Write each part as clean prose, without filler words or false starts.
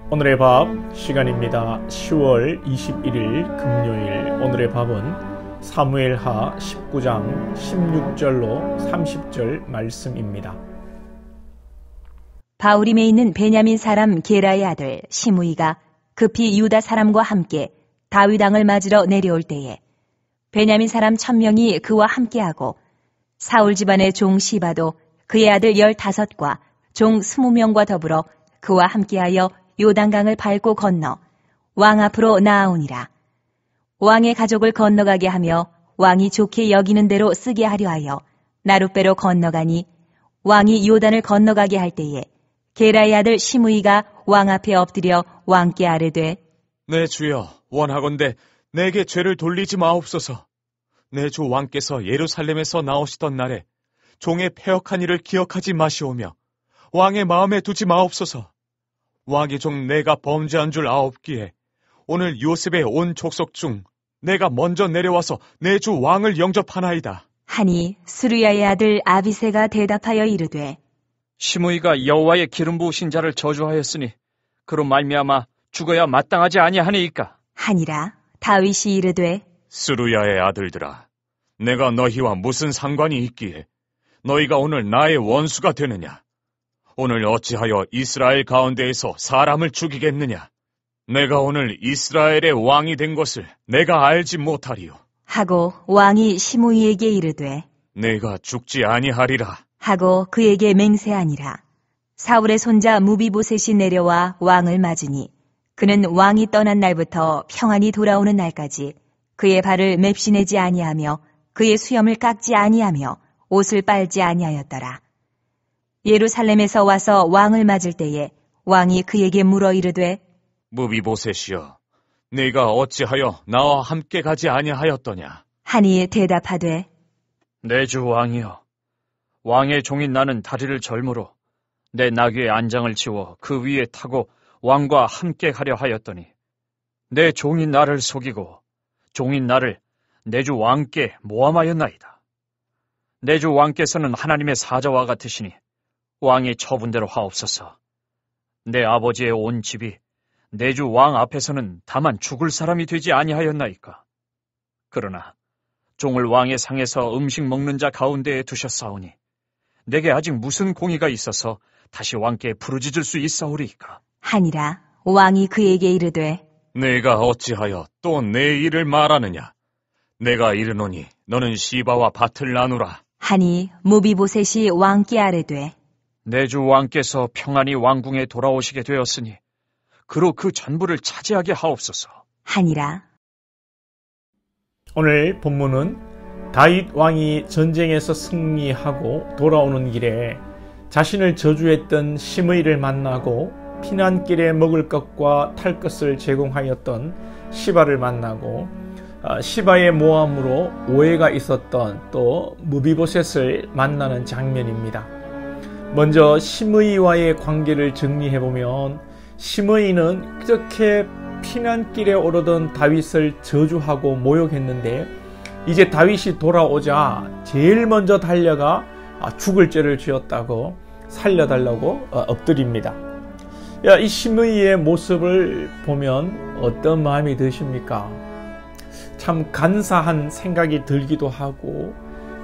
오늘의 밥 시간입니다. 10월 21일 금요일. 오늘의 밥은 사무엘하 19장 16절로 30절 말씀입니다. 바후림에 있는 베냐민 사람 게라의 아들 시므이가 급히 유다 사람과 함께 다윗 왕을 맞으러 내려올 때에 베냐민 사람 1000명이 그와 함께하고 사울 집안의 종 시바도 그의 아들 15과 종 20명과 더불어 그와 함께하여 요단강을 밟고 건너 왕 앞으로 나아오니라. 왕의 가족을 건너가게 하며 왕이 좋게 여기는 대로 쓰게 하려 하여 나룻배로 건너가니 왕이 요단을 건너가게 할 때에 게라의 아들 시므이가 왕 앞에 엎드려 왕께 아뢰되 내 주여 원하건대 내게 죄를 돌리지 마옵소서. 내 주 왕께서 예루살렘에서 나오시던 날에 종의 패역한 일을 기억하지 마시오며 왕의 마음에 두지 마옵소서. 왕의 종 내가 범죄한 줄 아옵기에 오늘 요셉의 온 족속 중 내가 먼저 내려와서 내 주 왕을 영접하나이다. 하니 스루야의 아들 아비새가 대답하여 이르되 시므이가 여호와의 기름 부으신 자를 저주하였으니 그로 말미암아 죽어야 마땅하지 아니하니이까 하니라. 다윗이 이르되 스루야의 아들들아, 내가 너희와 무슨 상관이 있기에 너희가 오늘 나의 원수가 되느냐? 오늘 어찌하여 이스라엘 가운데에서 사람을 죽이겠느냐? 내가 오늘 이스라엘의 왕이 된 것을 내가 알지 못하리요. 하고 왕이 시므이에게 이르되 내가 죽지 아니하리라. 하고 그에게 맹세하니라. 사울의 손자 무비보셋이 내려와 왕을 맞으니 그는 왕이 떠난 날부터 평안히 돌아오는 날까지 그의 발을 맵시내지 아니하며 그의 수염을 깎지 아니하며 옷을 빨지 아니하였더라. 예루살렘에서 와서 왕을 맞을 때에 왕이 그에게 물어 이르되 무비보셋이여, 네가 어찌하여 나와 함께 가지 아니하였더냐? 하니 대답하되 내 주 왕이여, 왕의 종인 나는 다리를 절므로 내 나귀의 안장을 치워 그 위에 타고 왕과 함께 가려 하였더니 내 종인 나를 속이고 종인 나를 내 주 왕께 모함하였나이다. 내 주 왕께서는 하나님의 사자와 같으시니 왕의 처분대로 하옵소서. 내 아버지의 온 집이 내 주 왕 앞에서는 다만 죽을 사람이 되지 아니하였나이까. 그러나 종을 왕의 상에서 음식 먹는 자 가운데에 두셨사오니 내게 아직 무슨 공의가 있어서 다시 왕께 부르짖을 수 있사오리이까. 하니라. 왕이 그에게 이르되 내가 어찌하여 또 내 일을 말하느냐? 내가 이르노니 너는 시바와 밭을 나누라. 하니 무비보셋이 왕께 아뢰되 내 주 왕께서 평안히 왕궁에 돌아오시게 되었으니 그로 그 전부를 차지하게 하옵소서. 하니라. 오늘 본문은 다윗 왕이 전쟁에서 승리하고 돌아오는 길에 자신을 저주했던 시므이를 만나고 피난길에 먹을 것과 탈 것을 제공하였던 시바를 만나고 시바의 모함으로 오해가 있었던 또 무비보셋을 만나는 장면입니다. 먼저 시므이와의 관계를 정리해보면 시므이는 그렇게 피난길에 오르던 다윗을 저주하고 모욕했는데 이제 다윗이 돌아오자 제일 먼저 달려가 죽을 죄를 지었다고 살려달라고 엎드립니다. 이 시므이의 모습을 보면 어떤 마음이 드십니까? 참 간사한 생각이 들기도 하고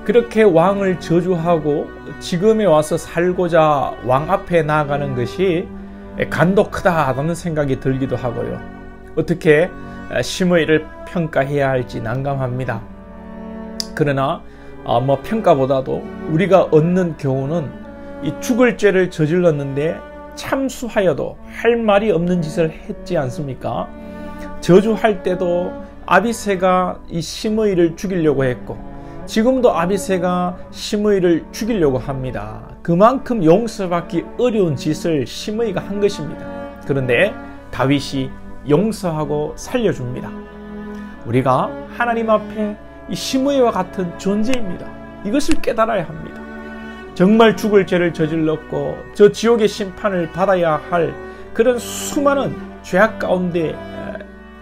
그렇게 왕을 저주하고 지금에 와서 살고자 왕 앞에 나아가는 것이 간도 크다라는 생각이 들기도 하고요. 어떻게 시므이를 평가해야 할지 난감합니다. 그러나 평가보다도 우리가 얻는 교훈은 이 죽을 죄를 저질렀는데 참수하여도 할 말이 없는 짓을 했지 않습니까? 저주할 때도 아비새가 이 시므이를 죽이려고 했고 지금도 아비새가 시므이를 죽이려고 합니다. 그만큼 용서받기 어려운 짓을 시므이가 한 것입니다. 그런데 다윗이 용서하고 살려줍니다. 우리가 하나님 앞에 이 시므이와 같은 존재입니다. 이것을 깨달아야 합니다. 정말 죽을 죄를 저질렀고 저 지옥의 심판을 받아야 할 그런 수많은 죄악 가운데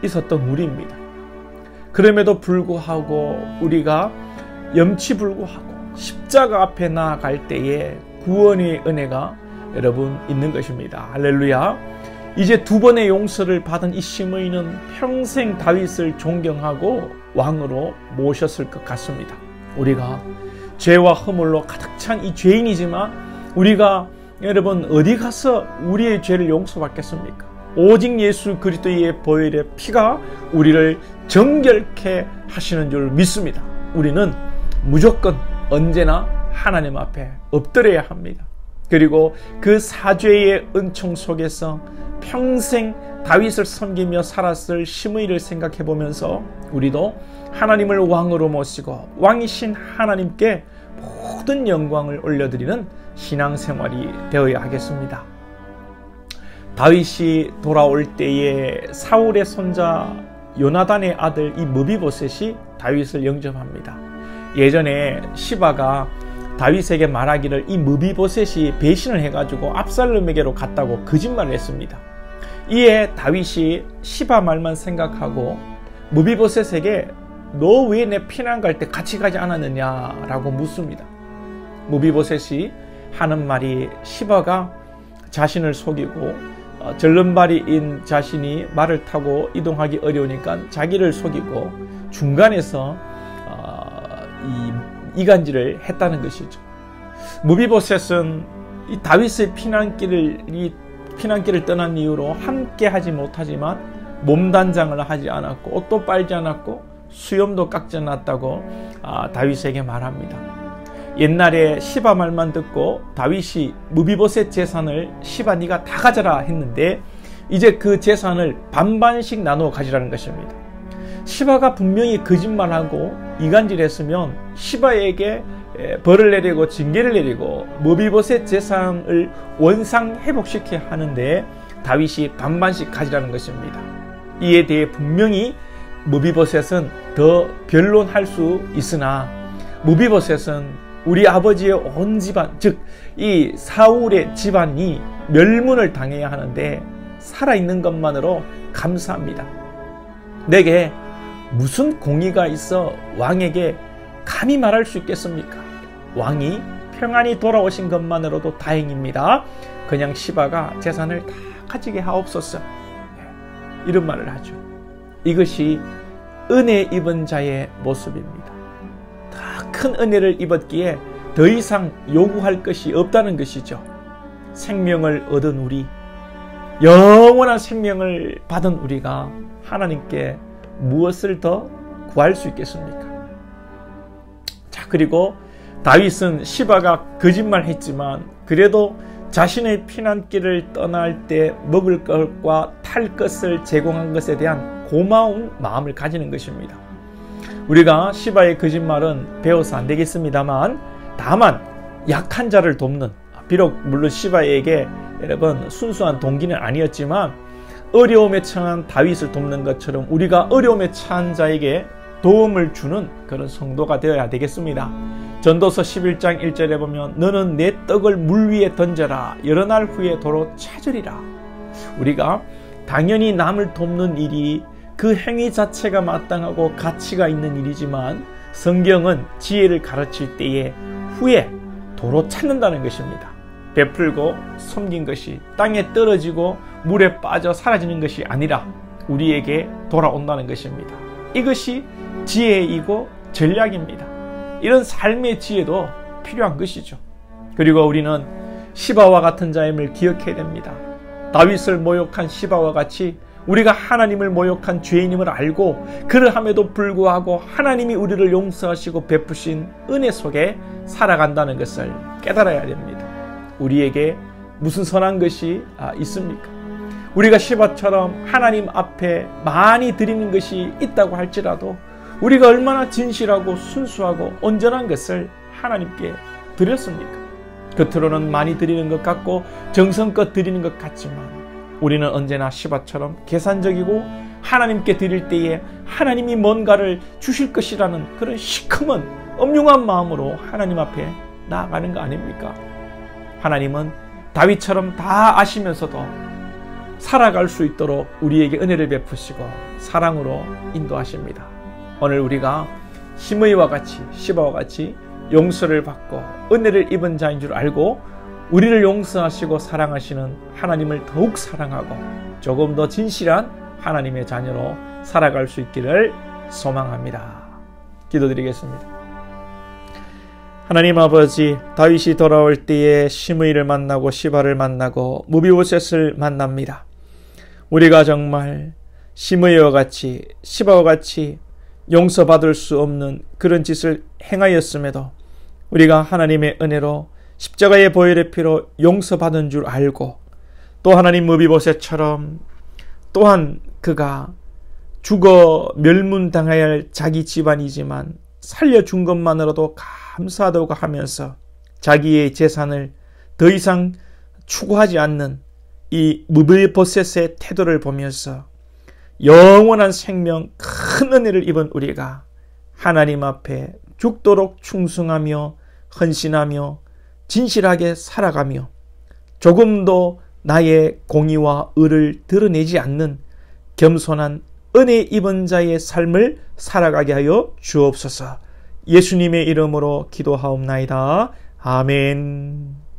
있었던 우리입니다. 그럼에도 불구하고 우리가 염치불구하고 십자가 앞에 나아갈 때에 구원의 은혜가 여러분 있는 것입니다. 할렐루야. 이제 두 번의 용서를 받은 이 시므이는 평생 다윗을 존경하고 왕으로 모셨을 것 같습니다. 우리가 죄와 허물로 가득 찬 이 죄인이지만 우리가 여러분 어디 가서 우리의 죄를 용서받겠습니까? 오직 예수 그리스도의 보혈의 피가 우리를 정결케 하시는 줄 믿습니다. 우리는 무조건 언제나 하나님 앞에 엎드려야 합니다. 그리고 그 사죄의 은총 속에서 평생 다윗을 섬기며 살았을 시므이를 생각해 보면서 우리도 하나님을 왕으로 모시고 왕이신 하나님께 모든 영광을 올려드리는 신앙생활이 되어야 하겠습니다. 다윗이 돌아올 때에 사울의 손자 요나단의 아들 이 무비보셋이 다윗을 영접합니다. 예전에 시바가 다윗에게 말하기를 이 무비보셋이 배신을 해가지고 압살롬에게로 갔다고 거짓말을 했습니다. 이에 다윗이 시바 말만 생각하고 무비보셋에게 너 왜 내 피난 갈 때 같이 가지 않았느냐라고 묻습니다. 무비보셋이 하는 말이 시바가 자신을 속이고 절름발이인 자신이 말을 타고 이동하기 어려우니까 자기를 속이고 중간에서 이간질을 했다는 것이죠. 무비보셋은 이 다윗의 피난길을 떠난 이후로 함께 하지 못하지만 몸단장을 하지 않았고 옷도 빨지 않았고 수염도 깎지 않았다고 다윗에게 말합니다. 옛날에 시바 말만 듣고 다윗이 무비보셋 재산을 시바 네가 다 가져라 했는데 이제 그 재산을 반반씩 나누어 가지라는 것입니다. 시바가 분명히 거짓말하고 이간질했으면 시바에게 벌을 내리고 징계를 내리고 무비보셋 재산을 원상 회복시켜야 하는데 다윗이 반반씩 가지라는 것입니다. 이에 대해 분명히 무비보셋은 더 변론할 수 있으나 무비보셋은 우리 아버지의 온 집안, 즉 이 사울의 집안이 멸문을 당해야 하는데 살아있는 것만으로 감사합니다. 내게 무슨 공의가 있어 왕에게 감히 말할 수 있겠습니까? 왕이 평안히 돌아오신 것만으로도 다행입니다. 그냥 시바가 재산을 다 가지게 하옵소서. 이런 말을 하죠. 이것이 은혜 입은 자의 모습입니다. 더 큰 은혜를 입었기에 더 이상 요구할 것이 없다는 것이죠. 생명을 얻은 우리, 영원한 생명을 받은 우리가 하나님께 무엇을 더 구할 수 있겠습니까? 자, 그리고 다윗은 시바가 거짓말했지만 그래도 자신의 피난길을 떠날 때 먹을 것과 탈 것을 제공한 것에 대한 고마운 마음을 가지는 것입니다. 우리가 시바의 거짓말은 배워서 안 되겠습니다만 다만 약한 자를 돕는, 비록 물론 시바에게 여러분 순수한 동기는 아니었지만 어려움에 처한 다윗을 돕는 것처럼 우리가 어려움에 처한 자에게 도움을 주는 그런 성도가 되어야 되겠습니다. 전도서 11장 1절에 보면 너는 내 떡을 물 위에 던져라 여러 날 후에 도로 찾으리라. 우리가 당연히 남을 돕는 일이 그 행위 자체가 마땅하고 가치가 있는 일이지만 성경은 지혜를 가르칠 때에 후에 도로 찾는다는 것입니다. 베풀고 섬긴 것이 땅에 떨어지고 물에 빠져 사라지는 것이 아니라 우리에게 돌아온다는 것입니다. 이것이 지혜이고 전략입니다. 이런 삶의 지혜도 필요한 것이죠. 그리고 우리는 시바와 같은 자임을 기억해야 됩니다. 다윗을 모욕한 시바와 같이 우리가 하나님을 모욕한 죄인임을 알고 그러함에도 불구하고 하나님이 우리를 용서하시고 베푸신 은혜 속에 살아간다는 것을 깨달아야 됩니다. 우리에게 무슨 선한 것이 있습니까? 우리가 시바처럼 하나님 앞에 많이 드리는 것이 있다고 할지라도 우리가 얼마나 진실하고 순수하고 온전한 것을 하나님께 드렸습니까? 겉으로는 많이 드리는 것 같고 정성껏 드리는 것 같지만 우리는 언제나 시바처럼 계산적이고 하나님께 드릴 때에 하나님이 뭔가를 주실 것이라는 그런 시커먼 엄중한 마음으로 하나님 앞에 나아가는 거 아닙니까? 하나님은 다윗처럼 다 아시면서도 살아갈 수 있도록 우리에게 은혜를 베푸시고 사랑으로 인도하십니다. 오늘 우리가 시므이와 같이 시바와 같이 용서를 받고 은혜를 입은 자인 줄 알고 우리를 용서하시고 사랑하시는 하나님을 더욱 사랑하고 조금 더 진실한 하나님의 자녀로 살아갈 수 있기를 소망합니다. 기도드리겠습니다. 하나님 아버지, 다윗이 돌아올 때에 시므이를 만나고 시바를 만나고 무비보셋을 만납니다. 우리가 정말 시므이와 같이 시바와 같이 용서받을 수 없는 그런 짓을 행하였음에도 우리가 하나님의 은혜로 십자가의 보혈의 피로 용서받은 줄 알고 또 하나님 무비보셋처럼 또한 그가 죽어 멸문당해야 할 자기 집안이지만 살려준 것만으로도 감사하다고 하면서 자기의 재산을 더 이상 추구하지 않는 이 무비보셋의 태도를 보면서 영원한 생명 큰 은혜를 입은 우리가 하나님 앞에 죽도록 충성하며 헌신하며 진실하게 살아가며 조금도 나의 공의와 의를 드러내지 않는 겸손한 은혜 입은 자의 삶을 살아가게 하여 주옵소서. 예수님의 이름으로 기도하옵나이다. 아멘.